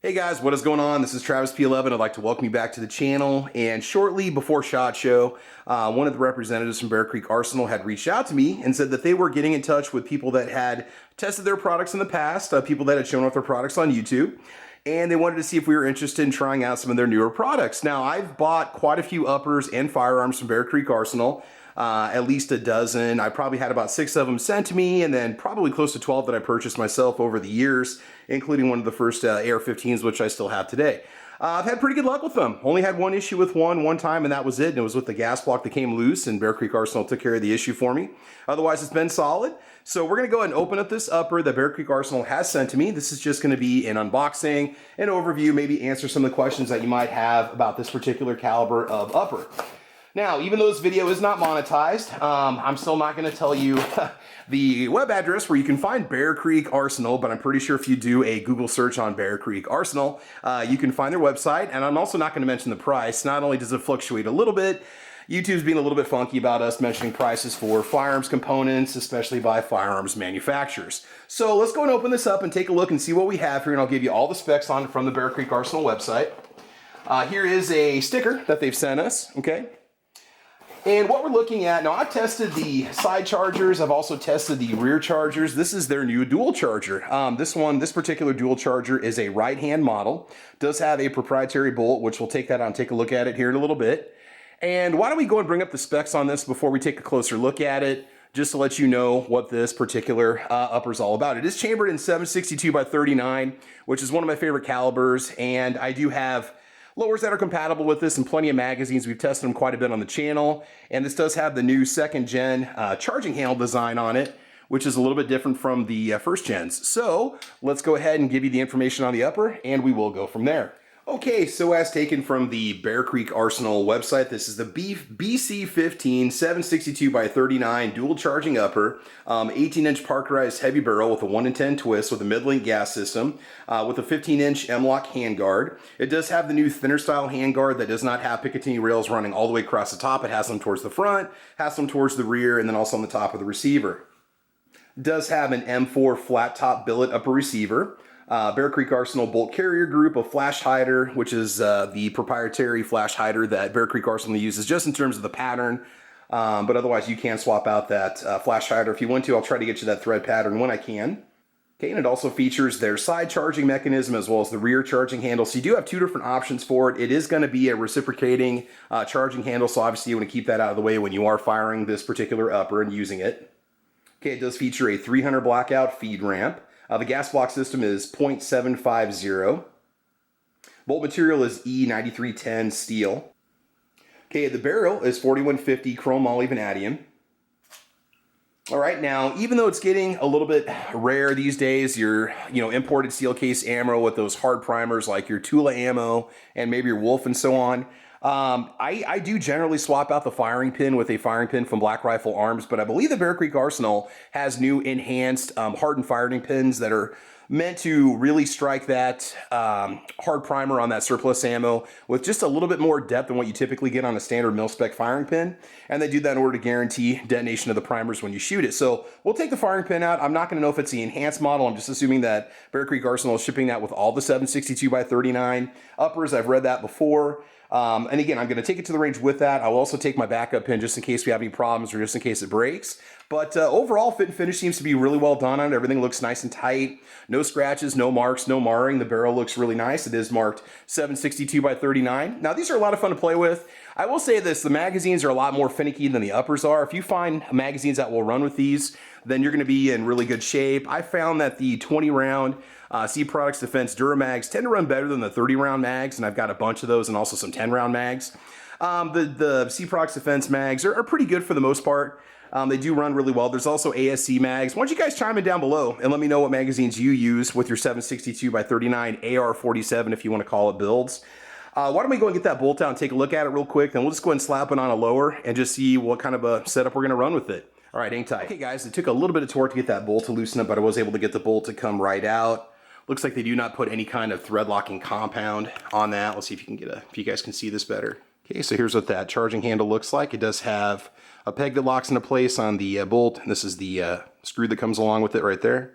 Hey guys, what is going on? This is Travis P11. I'd like to welcome you back to the channel. And shortly before SHOT Show, one of the representatives from Bear Creek Arsenal had reached out to me and said that they were getting in touch with people that had tested their products in the past, people that had shown off their products on YouTube, and they wanted to see if we were interested in trying out some of their newer products. Now, I've bought quite a few uppers and firearms from Bear Creek Arsenal. At least a dozen. I probably had about 6 of them sent to me, and then probably close to 12 that I purchased myself over the years, including one of the first AR-15s, which I still have today. I've had pretty good luck with them. Only had one issue with one time, and that was it. And it was with the gas block that came loose, and Bear Creek Arsenal took care of the issue for me. Otherwise, it's been solid. So we're going to go ahead and open up this upper that Bear Creek Arsenal has sent to me. This is just going to be an unboxing, an overview, maybe answer some of the questions that you might have about this particular caliber of upper. Now, even though this video is not monetized, I'm still not going to tell you the web address where you can find Bear Creek Arsenal, but I'm pretty sure if you do a Google search on Bear Creek Arsenal, you can find their website, and I'm also not going to mention the price. Not only does it fluctuate a little bit, YouTube's being a little bit funky about us mentioning prices for firearms components, especially by firearms manufacturers. So let's go and open this up and take a look and see what we have here, and I'll give you all the specs on it from the Bear Creek Arsenal website. Here is a sticker that they've sent us, okay? And what we're looking at, now I've tested the side chargers, I've also tested the rear chargers. This is their new dual charger. This particular dual charger is a right-hand model. Does have a proprietary bolt, which we'll take that out and take a look at it here in a little bit. And why don't we go and bring up the specs on this before we take a closer look at it, just to let you know what this particular upper is all about. It is chambered in 7.62x39, which is one of my favorite calibers, and I do have lowers that are compatible with this and plenty of magazines. We've tested them quite a bit on the channel, and this does have the new second gen charging handle design on it, which is a little bit different from the first gens. So let's go ahead and give you the information on the upper, and we will go from there. Okay, so as taken from the Bear Creek Arsenal website, this is the BC15 7.62x39 dual charging upper, 18-inch parkerized heavy barrel with a 1 in 10 twist with a mid-link gas system, with a 15-inch M-LOK handguard. It does have the new thinner style handguard that does not have Picatinny rails running all the way across the top. It has them towards the front, has them towards the rear, and then also on the top of the receiver. It does have an M4 flat top billet upper receiver. Bear Creek Arsenal bolt carrier group, a flash hider, which is the proprietary flash hider that Bear Creek Arsenal uses just in terms of the pattern. But otherwise you can swap out that flash hider if you want to. I'll try to get you that thread pattern when I can. Okay, and it also features their side charging mechanism as well as the rear charging handle. So you do have two different options for it. It is going to be a reciprocating charging handle, so obviously you want to keep that out of the way when you are firing this particular upper and using it. Okay, it does feature a 300 blackout feed ramp. The gas block system is 0.750. Bolt material is E9310 steel. Okay, the barrel is 4150 chrome moly vanadium. All right, now, even though it's getting a little bit rare these days, your imported steel case ammo with those hard primers like your Tula ammo and maybe your Wolf and so on, I do generally swap out the firing pin with a firing pin from Black Rifle Arms, but I believe the Bear Creek Arsenal has new enhanced hardened firing pins that are meant to really strike that hard primer on that surplus ammo with just a little bit more depth than what you typically get on a standard mil-spec firing pin. And they do that in order to guarantee detonation of the primers when you shoot it. So we'll take the firing pin out. I'm not going to know if it's the enhanced model. I'm just assuming that Bear Creek Arsenal is shipping that with all the 7.62x39 uppers. I've read that before. And again, I'm going to take it to the range with that. I will also take my backup pin just in case we have any problems or just in case it breaks. But overall, fit and finish seems to be really well done on it. Everything looks nice and tight. No scratches, no marks, no marring. The barrel looks really nice. It is marked 7.62x39. Now, these are a lot of fun to play with. I will say this, the magazines are a lot more finicky than the uppers are. If you find magazines that will run with these, then you're going to be in really good shape. I found that the 20-round C Products Defense Duramags tend to run better than the 30-round mags, and I've got a bunch of those and also some 10-round mags. The C Products Defense mags are pretty good for the most part. They do run really well. There's also ASC mags. Why don't you guys chime in down below and let me know what magazines you use with your 7.62x39 AR-47, if you want to call it, builds. Why don't we go and get that bolt out and take a look at it real quick, then we'll just go ahead and slap it on a lower and just see what kind of a setup we're going to run with it. All right, hang tight. Okay guys, it took a little bit of torque to get that bolt to loosen up, but I was able to get the bolt to come right out. Looks like they do not put any kind of thread locking compound on that. Let's see if you can if you guys can see this better. Okay, so here's what that charging handle looks like. It does have a peg that locks into place on the bolt. And this is the screw that comes along with it right there.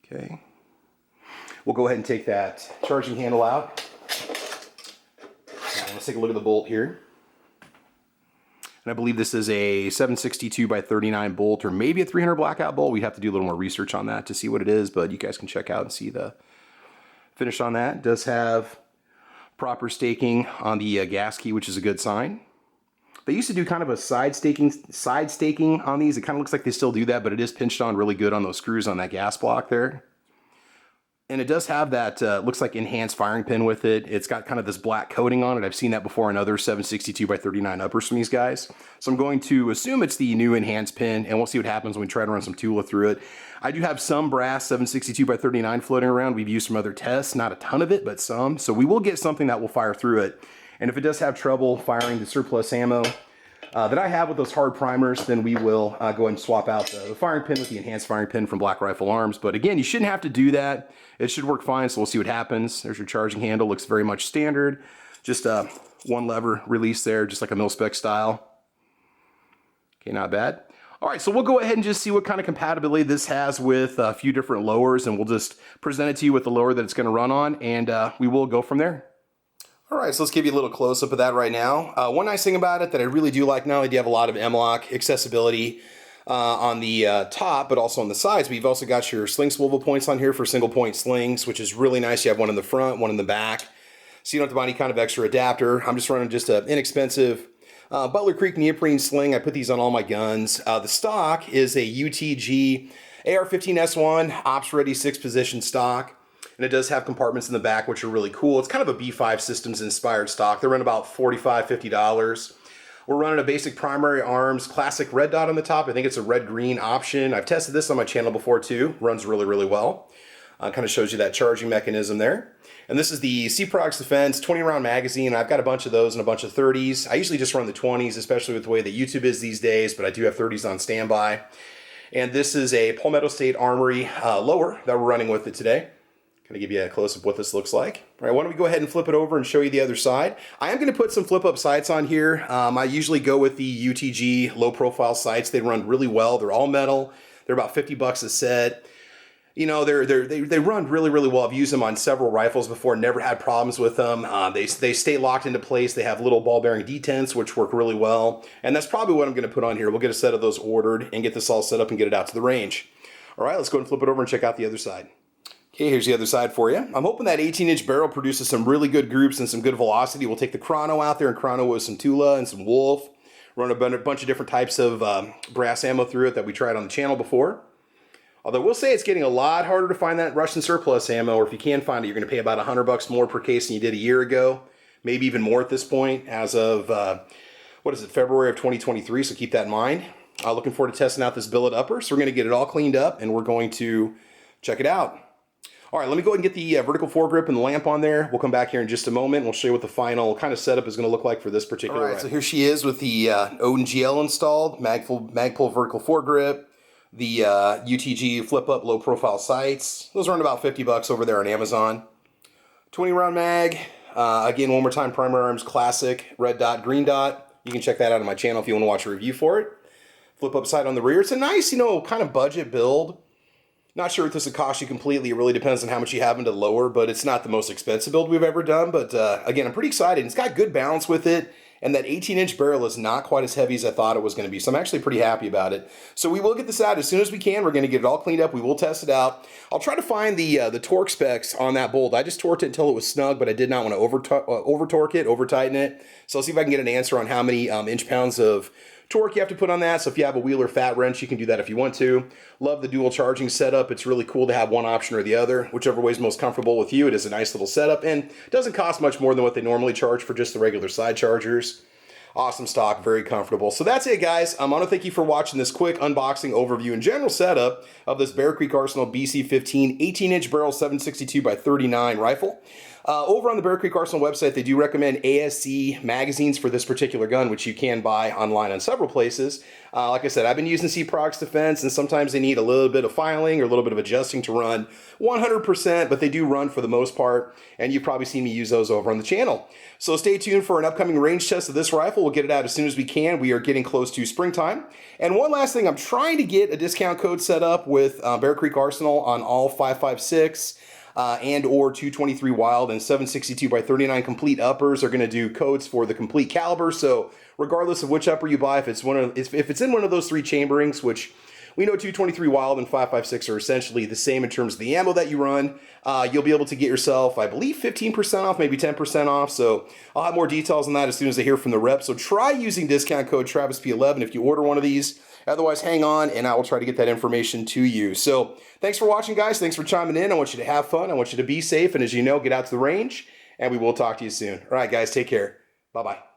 Okay. We'll go ahead and take that charging handle out. Let's take a look at the bolt here. And I believe this is a 7.62x39 bolt, or maybe a 300 blackout bolt. We have to do a little more research on that to see what it is, but you guys can check out and see the finish on that. It does have proper staking on the gas key, which is a good sign. They used to do kind of a side staking on these. It kind of looks like they still do that, but it is pinched on really good on those screws on that gas block there. And it does have that, looks like enhanced firing pin with it. It's got kind of this black coating on it. I've seen that before in other 7.62x39 uppers from these guys. So I'm going to assume it's the new enhanced pin, and we'll see what happens when we try to run some Tula through it. I do have some brass 7.62x39 floating around. We've used some other tests, not a ton of it, but some. So we will get something that will fire through it. And if it does have trouble firing the surplus ammo that I have with those hard primers, then we will go ahead and swap out the firing pin with the enhanced firing pin from Black Rifle Arms. But again, you shouldn't have to do that. It should work fine, so we'll see what happens. There's your charging handle, looks very much standard. Just one lever release there, just like a mil-spec style. Okay, not bad. All right, so we'll go ahead and just see what kind of compatibility this has with a few different lowers, and we'll just present it to you with the lower that it's gonna run on, and we will go from there. All right, so let's give you a little close-up of that right now. One nice thing about it that I really do like, not only do you have a lot of M-LOK accessibility on the top, but also on the sides, but you've also got your sling swivel points on here for single-point slings, which is really nice. You have one in the front, one in the back, so you don't have to buy any kind of extra adapter. I'm just running just an inexpensive Butler Creek neoprene sling. I put these on all my guns. The stock is a UTG AR-15S1 ops-ready 6-position stock. And it does have compartments in the back, which are really cool. It's kind of a B5 Systems inspired stock. They're running about $45, $50. We're running a basic primary arms, classic red dot on the top. I think it's a red-green option. I've tested this on my channel before too. Runs really, really well. Kind of shows you that charging mechanism there. And this is the C-Prox Defense 20-round magazine. I've got a bunch of those and a bunch of 30s. I usually just run the 20s, especially with the way that YouTube is these days, but I do have 30s on standby. And this is a Palmetto State Armory lower that we're running with it today. Going to give you a close-up what this looks like. All right, why don't we go ahead and flip it over and show you the other side. I am going to put some flip-up sights on here. I usually go with the UTG low-profile sights. They run really well. They're all metal. They're about $50 a set. You know, they run really, really well. I've used them on several rifles before, never had problems with them. They stay locked into place. They have little ball bearing detents, which work really well. And that's probably what I'm going to put on here. We'll get a set of those ordered and get this all set up and get it out to the range. All right, let's go and flip it over and check out the other side. Okay, here's the other side for you. I'm hoping that 18-inch barrel produces some really good groups and some good velocity. We'll take the Chrono out there and Chrono with some Tula and some Wolf. Run a bunch of different types of brass ammo through it that we tried on the channel before. Although we'll say it's getting a lot harder to find that Russian surplus ammo, or if you can find it, you're going to pay about $100 more per case than you did a year ago. Maybe even more at this point as of, what is it, February of 2023, so keep that in mind. Looking forward to testing out this billet upper. So we're going to get it all cleaned up and we're going to check it out. All right, let me go ahead and get the vertical foregrip and the lamp on there. We'll come back here in just a moment. We'll show you what the final kind of setup is going to look like for this particular rifle. All right, so here she is with the Odin GL installed, Magpul vertical foregrip, the UTG flip-up low-profile sights. Those run about $50 over there on Amazon. 20-round mag. Again, one more time, primary arms, classic, red dot, green dot. You can check that out on my channel if you want to watch a review for it. Flip-up sight on the rear. It's a nice, kind of budget build. Not sure if this would cost you completely. It really depends on how much you have into lower, but it's not the most expensive build we've ever done. But again, I'm pretty excited. It's got good balance with it, and that 18-inch barrel is not quite as heavy as I thought it was going to be. So I'm actually pretty happy about it. So we will get this out as soon as we can. We're going to get it all cleaned up. We will test it out. I'll try to find the torque specs on that bolt. I just torqued it until it was snug, but I did not want to over tighten it. So I'll see if I can get an answer on how many inch-pounds of torque you have to put on that. So if you have a wheel or fat wrench, you can do that if you want to. Love the dual charging setup. It's really cool to have one option or the other, whichever way is most comfortable with you. It is a nice little setup and doesn't cost much more than what they normally charge for just the regular side chargers. Awesome stock, very comfortable. So that's it, guys. I want to thank you for watching this quick unboxing, overview, and general setup of this Bear Creek Arsenal BC15 18-inch barrel 7.62x39 rifle. Over on the Bear Creek Arsenal website, they do recommend ASC magazines for this particular gun, which you can buy online on several places. Like I said, I've been using C-Prox Defense, and sometimes they need a little bit of filing or a little bit of adjusting to run 100%, but they do run for the most part, and you've probably seen me use those over on the channel. So stay tuned for an upcoming range test of this rifle. We'll get it out as soon as we can. We are getting close to springtime. And one last thing, I'm trying to get a discount code set up with Bear Creek Arsenal on all 5.56 and or 223 Wild and 7.62x39 complete uppers are going to do codes for the complete caliber. So regardless of which upper you buy, if it's in one of those 3 chamberings, which we know 223 Wild and 5.56 are essentially the same in terms of the ammo that you run, you'll be able to get yourself, I believe, 15% off, maybe 10% off. So I'll have more details on that as soon as I hear from the rep. So try using discount code TravisP11 if you order one of these. Otherwise, hang on, and I will try to get that information to you. So thanks for watching, guys. Thanks for chiming in. I want you to have fun. I want you to be safe. And as you know, get out to the range, and we will talk to you soon. All right, guys, take care. Bye-bye.